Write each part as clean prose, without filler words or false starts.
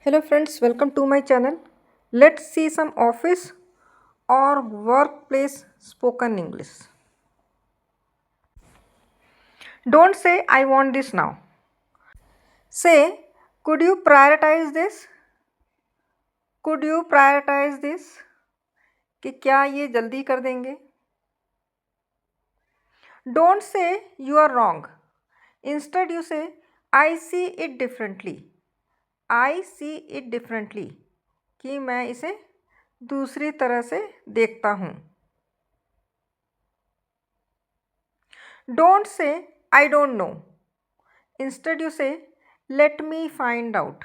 Hello friends, welcome to my channel. Let's see some office or workplace spoken English. Don't say I want this now. Say, could you prioritize this? Could you prioritize this? कि क्या ये जल्दी कर देंगे? Don't say you are wrong. Instead you say I see it differently. I see it differently. कि मैं इसे दूसरी तरह से देखता हूँ. Don't say I don't know. Instead you say let me find out.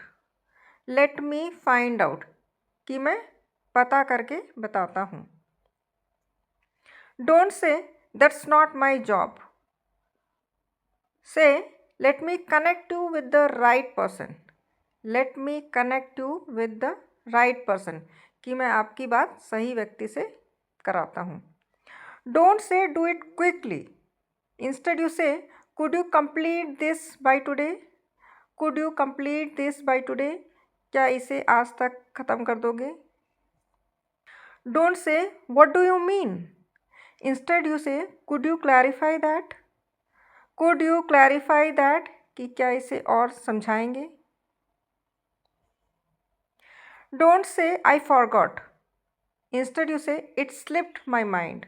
Let me find out कि मैं पता करके बताता हूँ. Don't say that's not my job. Say let me connect you with the right person. Let me connect you with the right person कि मैं आपकी बात सही व्यक्ति से कराता हूँ. Don't say do it quickly. Instead you say could you complete this by today? Could you complete this by today? क्या इसे आज तक ख़त्म कर दोगे? Don't say what do you mean? Instead you say could you clarify that? Could you clarify that? कि क्या इसे और समझाएंगे? Don't say I forgot. Instead you say it slipped my mind.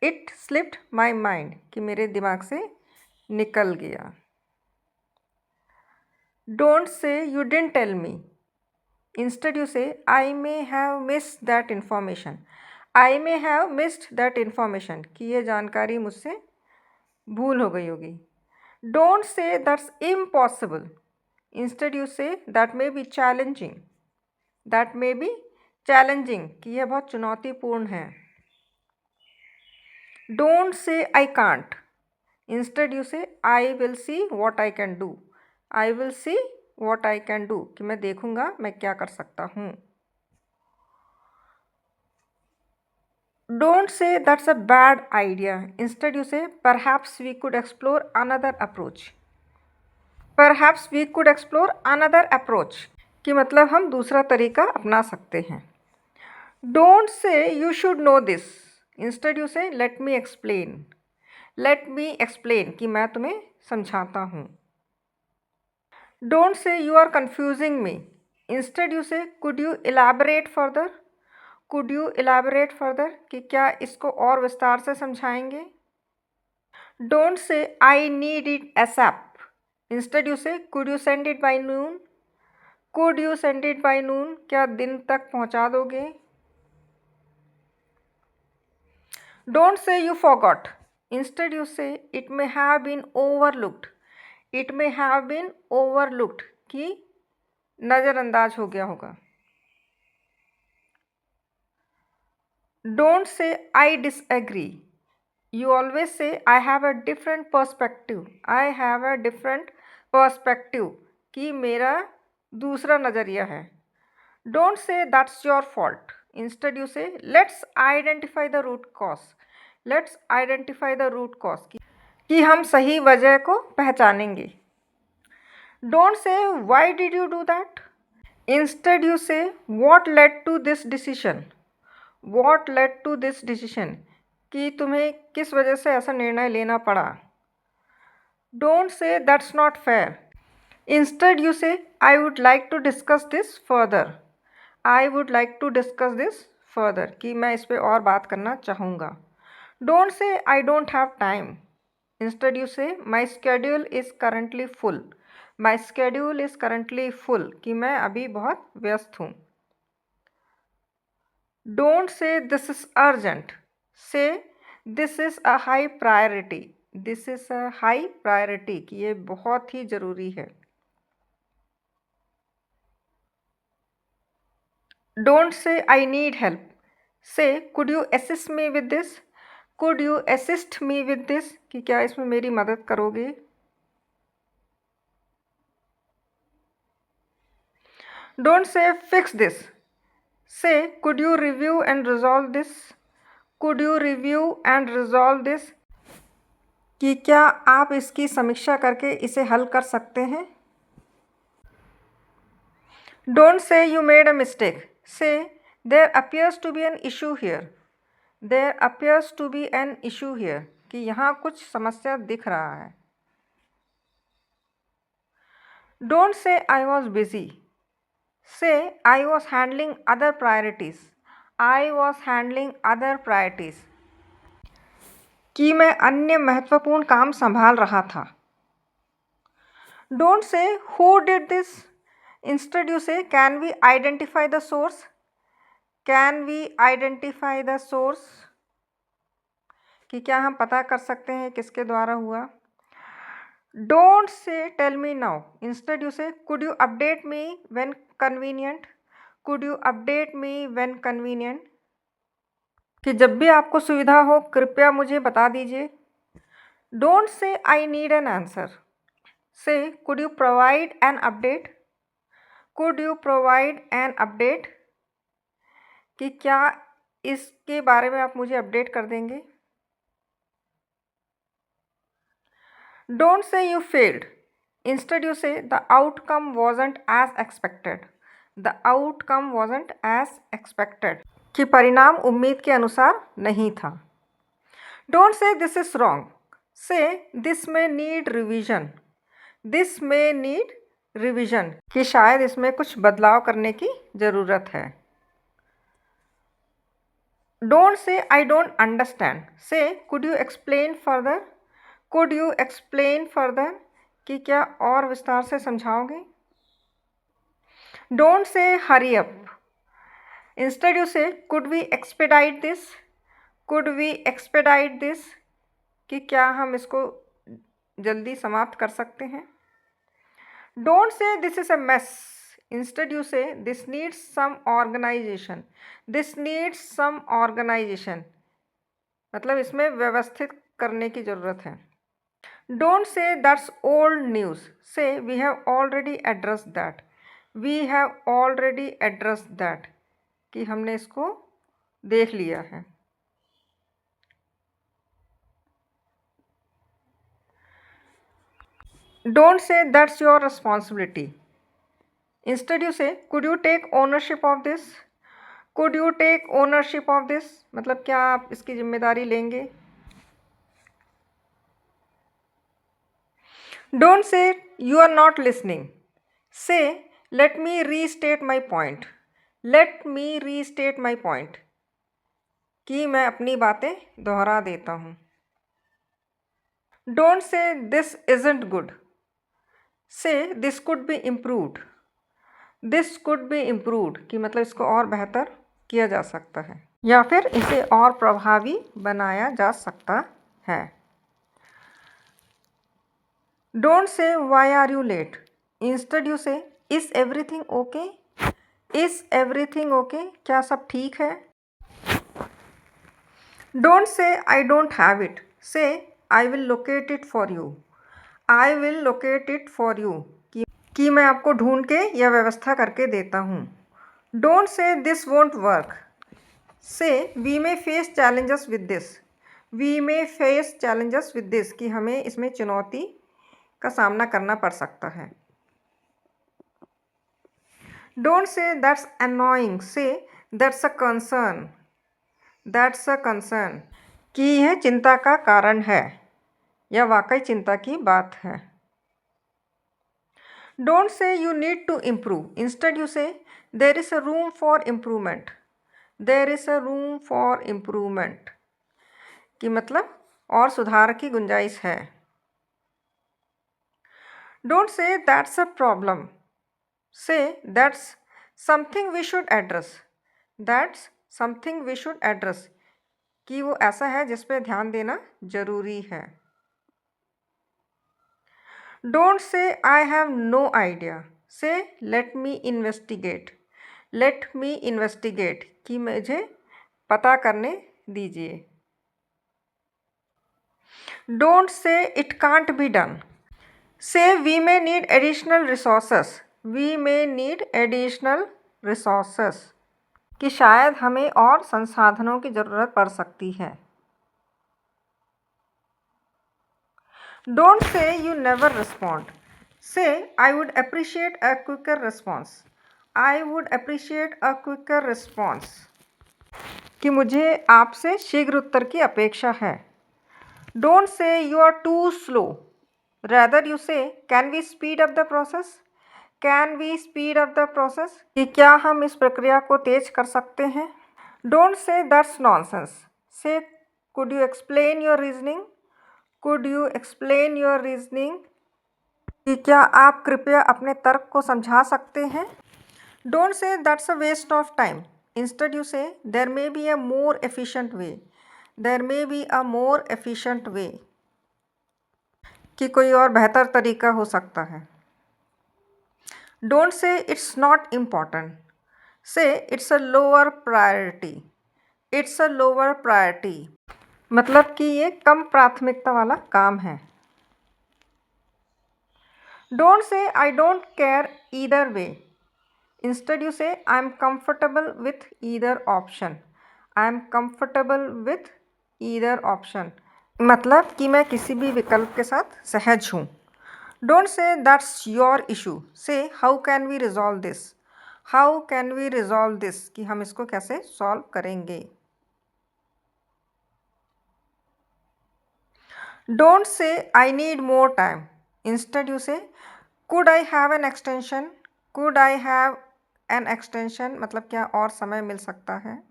It slipped my mind कि मेरे दिमाग से निकल गया. Don't say you didn't tell me. Instead you say I may have missed that information. I may have missed that information कि ये जानकारी मुझसे भूल हो गई होगी. Don't say that's impossible. Instead you say that may be challenging. That may be challenging कि यह बहुत चुनौतीपूर्ण है. Don't say I can't. Instead you say I will see what I can do. I will see what I can do कि मैं देखूँगा मैं क्या कर सकता हूँ. Don't say that's a bad idea. Instead you say perhaps we could explore another approach. Perhaps we could explore another approach कि मतलब हम दूसरा तरीका अपना सकते हैं. Don't say you should know this. Instead you say let me explain. Let me explain कि मैं तुम्हें समझाता हूँ. Don't say you are confusing me. Instead you say could you elaborate further? Could you elaborate further कि क्या इसको और विस्तार से समझाएंगे? Don't say I need it ASAP. Instead you say could you send it by noon? Could you send it by noon? क्या दिन तक पहुंचा दोगे? Don't say you forgot. Instead you say it may have been overlooked. It may have been overlooked कि नज़रअंदाज हो गया होगा. Don't say I disagree. You always say I have a different perspective. I have a different perspective कि मेरा दूसरा नज़रिया है. Don't say that's your fault. Instead you say let's identify the root cause. Let's identify the root cause कि हम सही वजह को पहचानेंगे. Don't say why did you do that? Instead you say what led to this decision. What led to this decision कि तुम्हें किस वजह से ऐसा निर्णय लेना पड़ा. Don't say that's not fair. Instead you say I would like to discuss this further. I would like to discuss this further कि मैं इस पे और बात करना चाहूँगा. Don't say I don't have time. Instead you say my schedule is currently full. My schedule is currently full कि मैं अभी बहुत व्यस्त हूँ. Don't say this is urgent. Say this is a high priority. This is a high priority कि ये बहुत ही ज़रूरी है. Don't say I need help. Say could you assist me with this? Could you assist me with this कि क्या इसमें मेरी मदद करोगे? Don't say fix this. Say could you review and resolve this? Could you review and resolve this कि क्या आप इसकी समीक्षा करके इसे हल कर सकते हैं? Don't say you made a mistake. Say there appears to be an issue here. There appears to be an issue here. कि यहाँ कुछ समस्या दिख रहा है. Don't say I was busy. Say I was handling other priorities. I was handling other priorities. कि मैं अन्य महत्वपूर्ण काम संभाल रहा था. Don't say who did this. Instead you say can we identify the source. Can we identify the source. कि क्या हम पता कर सकते हैं किसके द्वारा हुआ. Don't say tell me now. Instead you say could you update me when convenient. Could you update me when convenient. कि जब भी आपको सुविधा हो कृपया मुझे बता दीजिए. Don't say I need an answer. Say could you provide an update. Could you provide an update. कि क्या इसके बारे में आप मुझे अपडेट कर देंगे. Don't say you failed. Instead you say the outcome wasn't as expected. The outcome wasn't as expected. कि परिणाम उम्मीद के अनुसार नहीं था. Don't say this is wrong. Say this may need revision. This may need revision. कि शायद इसमें कुछ बदलाव करने की ज़रूरत है. Don't say I don't understand. Say could you explain further. Could you explain further. कि क्या और विस्तार से समझाओगे. Don't say hurry up. Instead you say could we expedite this. Could we expedite this. कि क्या हम इसको जल्दी समाप्त कर सकते हैं. Don't say this is a mess. Instead you say this needs some organization. This needs some organization. मतलब इसमें व्यवस्थित करने की ज़रूरत है. Don't say that's old news. Say we have already addressed that. We have already addressed that. कि हमने इसको देख लिया है. Don't say that's your responsibility. Instead you say could you take ownership of this. Could you take ownership of this. मतलब क्या आप इसकी जिम्मेदारी लेंगे. Don't say you are not listening. Say let me restate my point. Let me restate my point. कि मैं अपनी बातें दोहरा देता हूँ. Don't say this isn't good. Say this could be improved. This could be improved कि मतलब इसको और बेहतर किया जा सकता है या फिर इसे और प्रभावी बनाया जा सकता है. Don't say why are you late. Instead you say is everything okay. Is everything okay. क्या सब ठीक है. Don't say I don't have it. Say I will locate it for you. I will locate it for you कि मैं आपको ढूंढ के या व्यवस्था करके देता हूँ. Don't say this won't work. Say we may face challenges with this. We may face challenges with this कि हमें इसमें चुनौती का सामना करना पड़ सकता है. Don't say that's annoying. Say that's a concern. That's a concern कि यह चिंता का कारण है या वाकई चिंता की बात है. Don't say you need to improve. Instead you say there is a room for improvement. There is a room for improvement कि मतलब और सुधार की गुंजाइश है. Don't say that's a problem. Say that's something we should address. That's something we should address कि वो ऐसा है जिस पे ध्यान देना ज़रूरी है. Don't say I have no idea. Say let me investigate. Let me investigate कि मुझे पता करने दीजिए. Don't say it can't be done. Say we may need additional resources. We may need additional resources कि शायद हमें और संसाधनों की ज़रूरत पड़ सकती है. Don't say you never respond. Say I would appreciate a quicker response. I would appreciate a quicker response, कि मुझे आपसे शीघ्र उत्तर की अपेक्षा है। Don't say you are too slow, rather you say can we speed up the process, can we speed up the process, कि क्या हम इस प्रक्रिया को तेज कर सकते हैं। डोंट से दैट्स नॉनसेंस, से could you explain your reasoning, could you explain your reasoning, कि क्या आप कृपया अपने तर्क को समझा सकते हैं। Don't say that's a waste of time, instead you say there may be a more efficient way, there may be a more efficient way, कि कोई और बेहतर तरीका हो सकता है। Don't say it's not important, say it's a lower priority, it's a lower priority, मतलब कि ये कम प्राथमिकता वाला काम है। Don't say I don't care either way, instead you say I am comfortable with either option, I am comfortable with either option, मतलब कि मैं किसी भी विकल्प के साथ सहज हूँ। Don't say that's your issue, say how can we resolve this, how can we resolve this, कि हम इसको कैसे सॉल्व करेंगे। Don't say I need more time, instead you say could I have an extension, could I have an extension, मतलब क्या और समय मिल सकता है।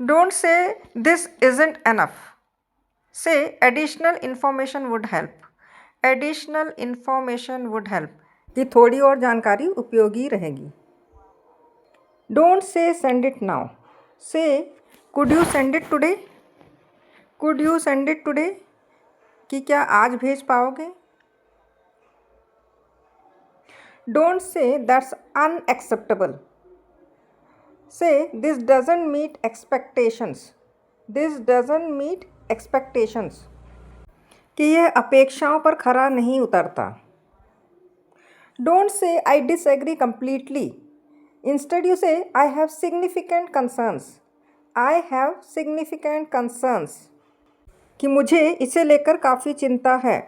Don't say this isn't enough, say additional information would help, additional information would help, कि थोड़ी और जानकारी उपयोगी रहेगी। Don't say send it now, say could you send it today, could you send it today, कि क्या आज भेज पाओगे। Don't say that's unacceptable, say this doesn't meet expectations, this doesn't meet expectations, कि यह अपेक्षाओं पर खरा नहीं उतरता। Don't say I disagree completely, instead you say I have significant concerns, I have significant concerns, कि मुझे इसे लेकर काफ़ी चिंता है।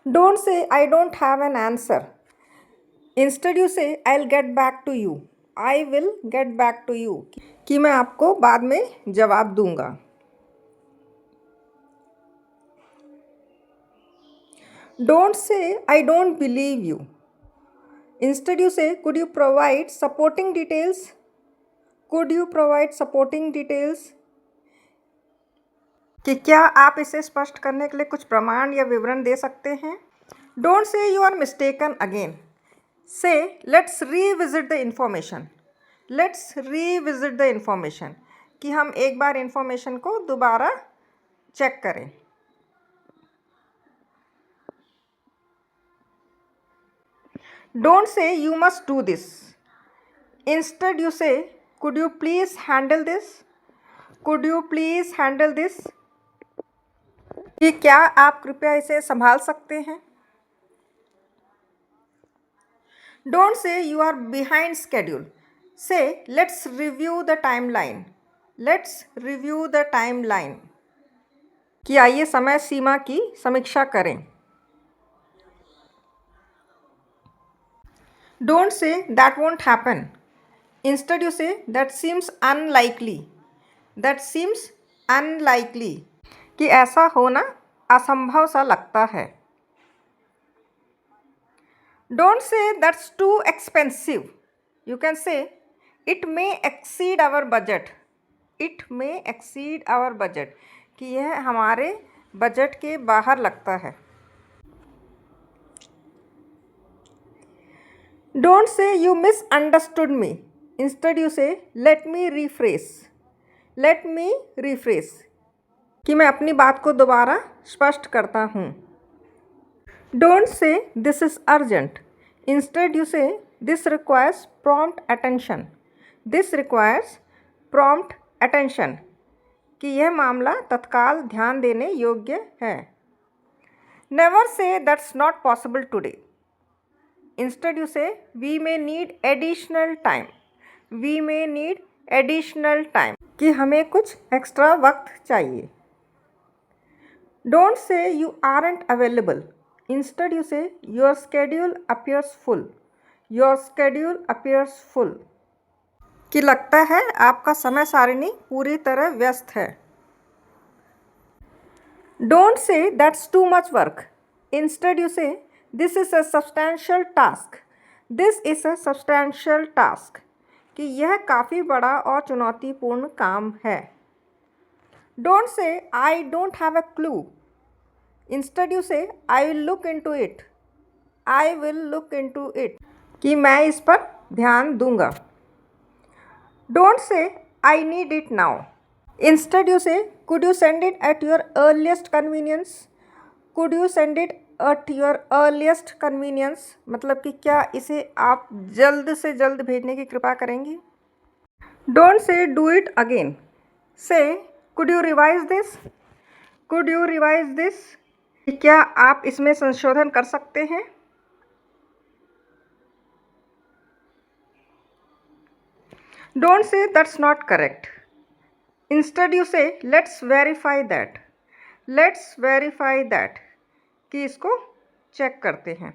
Don't say I don't have an answer, instead you say I will get back to you, I will get back to you, कि मैं आपको बाद में जवाब दूंगा। Don't say I don't believe you, instead you say could you provide supporting details, could you provide supporting details, कि क्या आप इसे स्पष्ट करने के लिए कुछ प्रमाण या विवरण दे सकते हैं। Don't say you are mistaken again, say let's revisit the information, let's revisit the information, कि हम एक बार इंफॉर्मेशन को दोबारा चेक करें। Don't say you must do this, instead you say could you please handle this, could you please handle this, कि क्या आप कृपया इसे संभाल सकते हैं। Don't say you are behind schedule, say let's review the timeline, let's review the timeline, कि आइए समय सीमा की समीक्षा करें। Don't say that won't happen, instead you say that seems unlikely, that seems unlikely, कि ऐसा होना असंभव सा लगता है। Don't say that's too expensive, you can say it may exceed our budget, it may exceed our budget, कि यह हमारे बजट के बाहर लगता है। Don't say you misunderstood me, instead you say let me refresh, let me refresh, कि मैं अपनी बात को दोबारा स्पष्ट करता हूँ। Don't say this is urgent, instead you say this requires prompt attention, this requires prompt attention, कि यह मामला तत्काल ध्यान देने योग्य है। Never say that's not possible today, instead you say we may need additional time, we may need additional time, कि हमें कुछ एक्स्ट्रा वक्त चाहिए। Don't say you aren't available. Instead, you say your schedule appears full. Your schedule appears full. कि लगता है आपका समय सारिणी पूरी तरह व्यस्त है. Don't say that's too much work. Instead, you say this is a substantial task. This is a substantial task. कि यह काफ़ी बड़ा और चुनौतीपूर्ण काम है. Don't say I don't have a clue. Instead, you say I will look into it. I will look into it. कि मैं इस पर ध्यान दूंगा. Don't say I need it now. Instead, you say could you send it at your earliest convenience. Could you send it at your earliest convenience. मतलब कि क्या इसे आप जल्द से जल्द भेजने की कृपा करेंगी. Don't say do it again. Say could you revise this. Could you revise this. क्या आप इसमें संशोधन कर सकते हैं. Don't say that's not correct. Instead, you say let's verify that. Let's verify that. कि इसको चेक करते हैं.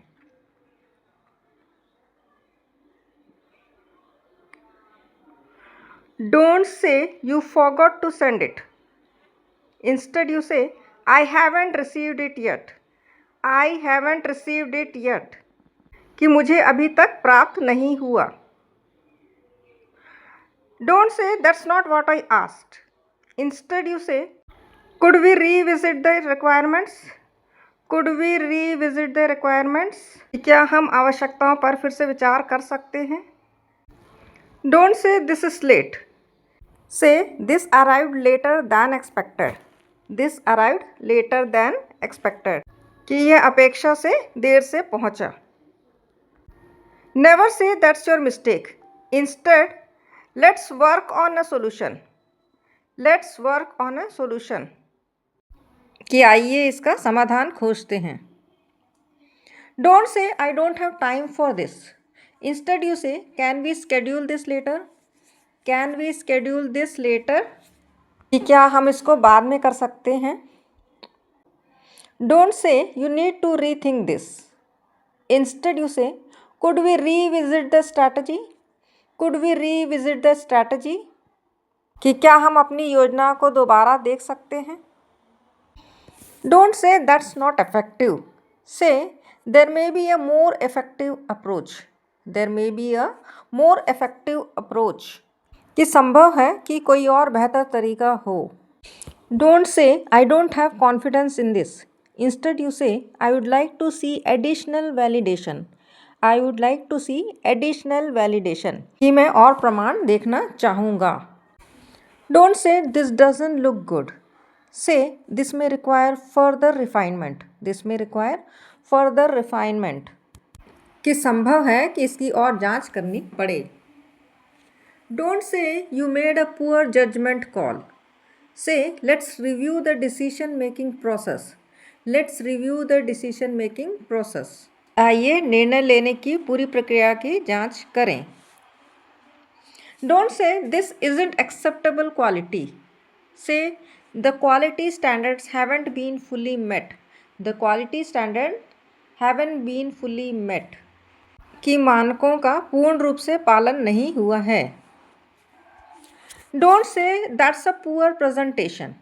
Don't say you forgot to send it. Instead, you say I haven't received it yet. I haven't received it yet. कि मुझे अभी तक प्राप्त नहीं हुआ. Don't say that's not what I asked. Instead, you say could we revisit the requirements. Could we revisit the requirements. क्या हम आवश्यकताओं पर फिर से विचार कर सकते हैं. Don't say this is late. Say this arrived later than expected. This arrived later than expected. कि यह अपेक्षा से देर से पहुंचा. Never say that's your mistake. Instead, let's work on a solution. Let's work on a solution. कि आइए इसका समाधान खोजते हैं. Don't say I don't have time for this. Instead, you say can we schedule this later. Can we schedule this later. कि क्या हम इसको बाद में कर सकते हैं. Don't say you need to rethink this. Instead, you say could we revisit the strategy. Could we revisit the strategy. कि क्या हम अपनी योजना को दोबारा देख सकते हैं. Don't say that's not effective. Say there may be a more effective approach. There may be a more effective approach. कि संभव है कि कोई और बेहतर तरीका हो. Don't say I don't have confidence in this. Instead, you say I would like to see additional validation. I would like to see additional validation. कि मैं और प्रमाण देखना चाहूँगा. Don't say this doesn't look good. Say this may require further refinement. This may require further refinement. कि संभव है कि इसकी और जांच करनी पड़े. Don't say you made a poor judgment call. Say let's review the decision making process. Let's review the decision making process. आइए निर्णय लेने की पूरी प्रक्रिया की जांच करें. Don't say this isn't acceptable quality. Say the quality standards haven't been fully met. The quality standards haven't been fully met. कि मानकों का पूर्ण रूप से पालन नहीं हुआ है. Don't say that's a poor presentation.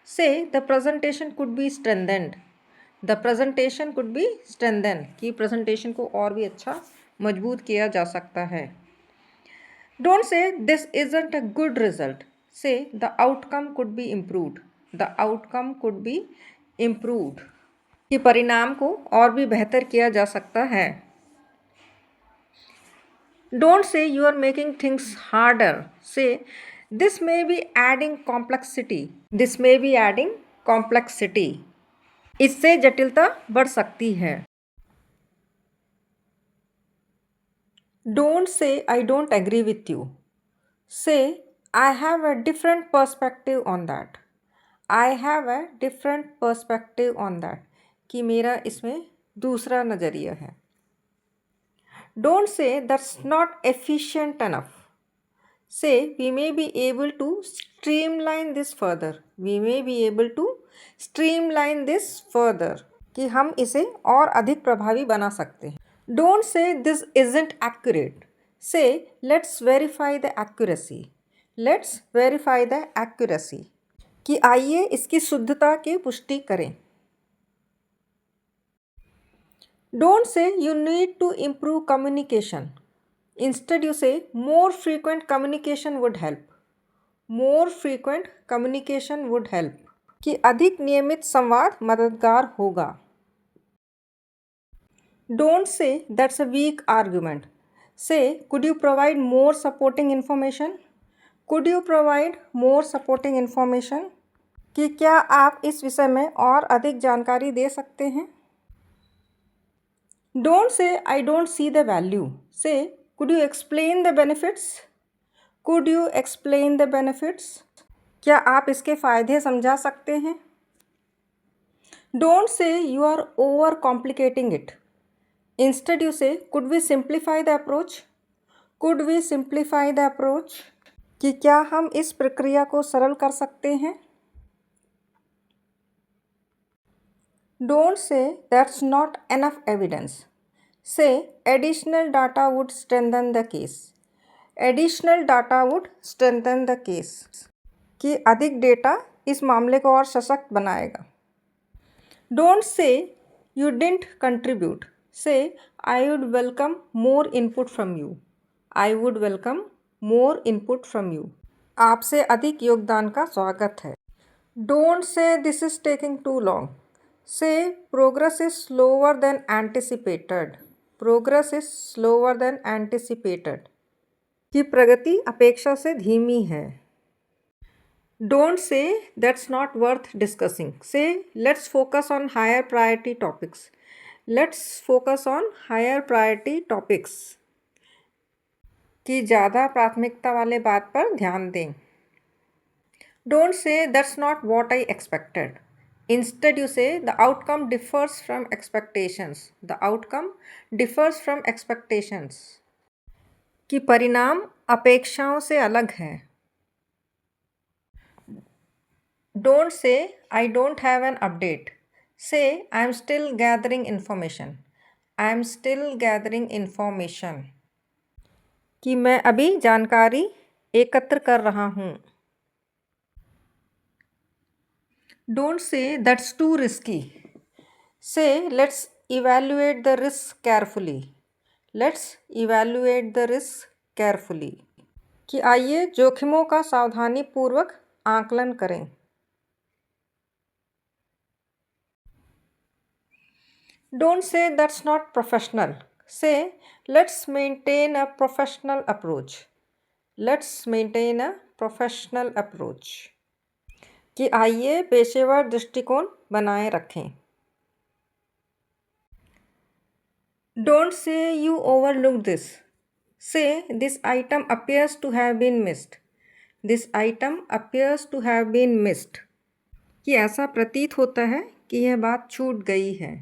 Say the presentation could be strengthened. The presentation could be strengthened. कि presentation को और भी अच्छा मजबूत किया जा सकता है. Don't say this isn't a good result. Say the outcome could be improved. The outcome could be improved. कि परिणाम को और भी बेहतर किया जा सकता है. Don't say you are making things harder. Say this may be adding complexity. This may be adding complexity. इससे जटिलता बढ़ सकती है. Don't say I don't agree with you. Say I have a different perspective on that. I have a different perspective on that. कि मेरा इसमें दूसरा नज़रिया है. Don't say that's not efficient enough. Say we may be able to streamline this further. We may be able to streamline this further, कि हम इसे और अधिक प्रभावी बना सकते हैं. Don't say this isn't accurate. Say let's verify the accuracy. Let's verify the accuracy. कि आइए इसकी शुद्धता की पुष्टि करें. Don't say you need to improve communication. Instead you say more frequent communication would help. More frequent communication would help. कि अधिक नियमित संवाद मददगार होगा. Don't say that's a weak argument. Say could you provide more supporting information? Could you provide more supporting information? कि क्या आप इस विषय में और अधिक जानकारी दे सकते हैं. Don't say I don't see the value. Say could you explain the benefits? Could you explain the benefits? क्या आप इसके फ़ायदे समझा सकते हैं. Don't say you are over complicating it. Instead you say could we simplify the approach? Could we simplify the approach? कि क्या हम इस प्रक्रिया को सरल कर सकते हैं. Don't say that's not enough evidence. Say additional data would strengthen the case. Additional data would strengthen the case. कि अधिक डेटा इस मामले को और सशक्त बनाएगा. Don't say you didn't contribute. Say I would welcome more input from you. I would welcome more input from you. आपसे अधिक योगदान का स्वागत है. Don't say this is taking too long. Say progress is slower than anticipated. Progress is slower than anticipated. कि प्रगति अपेक्षा से धीमी है. Don't say that's not worth discussing. Say let's focus on higher priority topics. Let's focus on higher priority topics. कि ज़्यादा प्राथमिकता वाले बात पर ध्यान दें. Don't say that's not what I expected. Instead you say the outcome differs from expectations. The outcome differs from expectations. कि परिणाम अपेक्षाओं से अलग है. Don't say I don't have an update. Say I am still gathering information. I am still gathering information. कि मैं अभी जानकारी एकत्र कर रहा हूँ. Don't say that's too risky. Say let's evaluate the risk carefully. Let's evaluate the risk carefully. कि आइए जोखिमों का सावधानीपूर्वक आकलन करें. Don't say that's not professional. Say let's maintain a professional approach. Let's maintain a professional approach. कि आइए पेशेवर दृष्टिकोण बनाए रखें. Don't say you overlooked this. Say this item appears to have been missed. This item appears to have been missed. कि ऐसा प्रतीत होता है कि यह बात छूट गई है.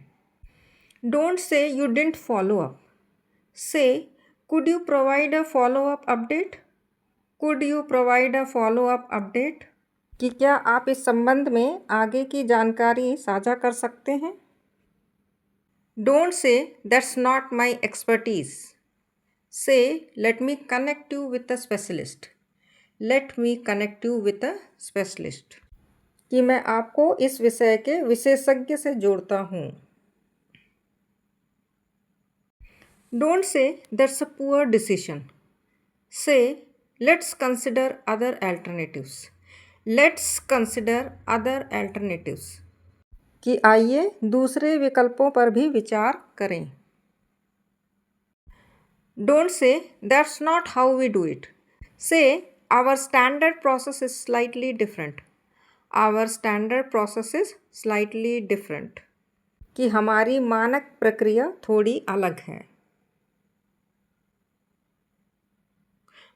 Don't say you didn't follow up. Say could you provide a follow-up update? Could you provide a follow-up update? कि क्या आप इस संबंध में आगे की जानकारी साझा कर सकते हैं. Don't say that's not my expertise. Say let me connect you with a specialist. Let me connect you with a specialist. कि मैं आपको इस विषय के विशेषज्ञ से जोड़ता हूँ. Don't say that's a poor decision. Say let's consider other alternatives. Let's consider other alternatives. कि आइए दूसरे विकल्पों पर भी विचार करें. Don't say that's not how we do it. Say our standard process is slightly different. Our standard process is slightly different. कि हमारी मानक प्रक्रिया थोड़ी अलग है.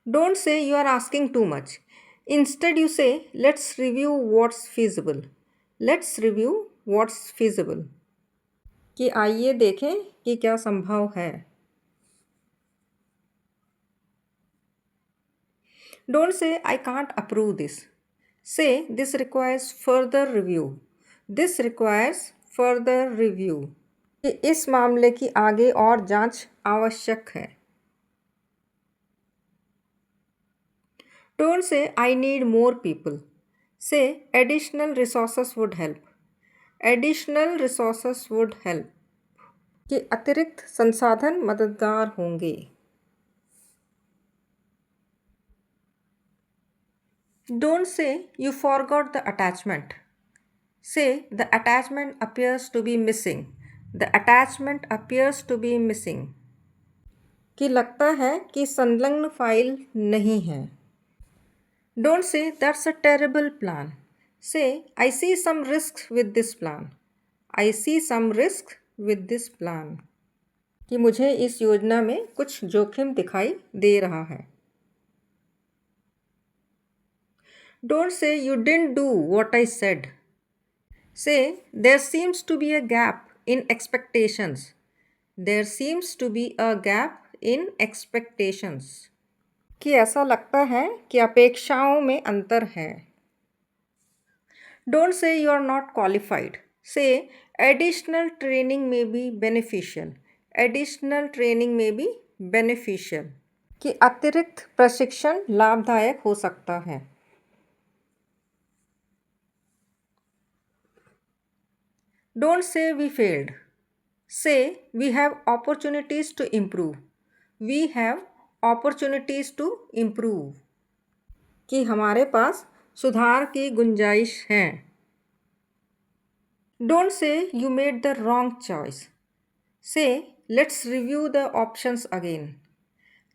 Don't say you are asking too much. Instead you say let's review what's feasible. Let's review what's feasible. कि आइए देखें कि क्या संभव है. Don't say I can't approve this. Say this requires further review. This requires further review, कि इस मामले की आगे और जांच आवश्यक है। Don't say I need more people, say additional resources would help. Additional resources would help, कि अतिरिक्त संसाधन मददगार होंगे। Don't say you forgot the attachment, say the attachment appears to be missing. The attachment appears to be missing, कि लगता है कि संलग्न फाइल नहीं है। Don't say that's a terrible plan, say I see some risk with this plan. I see some risk with this plan, कि मुझे इस योजना में कुछ जोखिम दिखाई दे रहा है। Don't say you didn't do what I said, say there seems to be a gap in expectations. There seems to be a gap in expectations, कि ऐसा लगता है कि अपेक्षाओं में अंतर है। Don't say you are not qualified, say additional training may be beneficial. Additional training may be beneficial, कि अतिरिक्त प्रशिक्षण लाभदायक हो सकता है। Don't say we failed, say we have opportunities to improve. We have opportunities to improve, कि हमारे पास सुधार की गुंजाइश है। Don't say you made the wrong choice, say let's review the options again.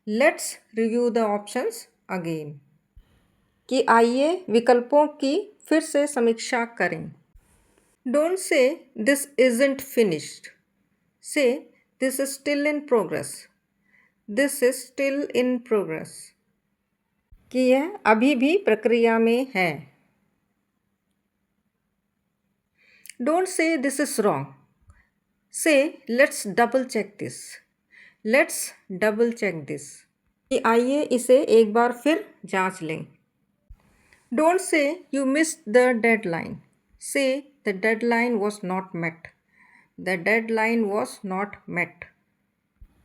Let's review the options again, कि आइए विकल्पों की फिर से समीक्षा करें। Don't say this isn't finished, say this is still in progress. This is still in progress, कि यह अभी भी प्रक्रिया में है। Don't say this is wrong, say let's double check this. Let's double check this, कि आइए इसे एक बार फिर जांच लें। Don't say you missed the deadline, say the deadline was not met. The deadline was not met,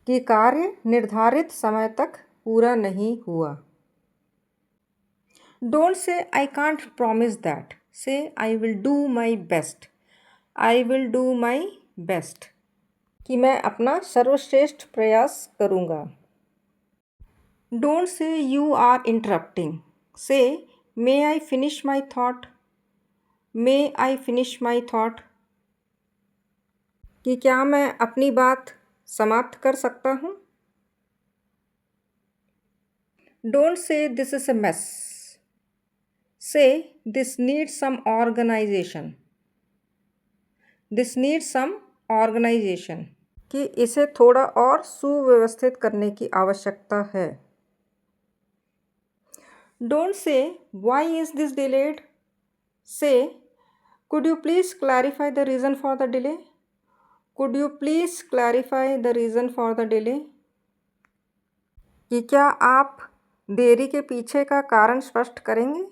कि कार्य निर्धारित समय तक पूरा नहीं हुआ। Don't say I can't promise that, से I will do my best. I will do my best, कि मैं अपना सर्वश्रेष्ठ प्रयास करूँगा। Don't say you are interrupting, say may I finish my thought. May I finish my thought, कि क्या मैं अपनी बात समाप्त कर सकता हूँ। Don't say this is a mess, say this needs some organisation. This needs some organisation, कि इसे थोड़ा और सुव्यवस्थित करने की आवश्यकता है। Don't say why is this delayed, say could you please clarify the reason for the delay. Could you please clarify the reason for the delay, कि क्या आप देरी के पीछे का कारण स्पष्ट करेंगे।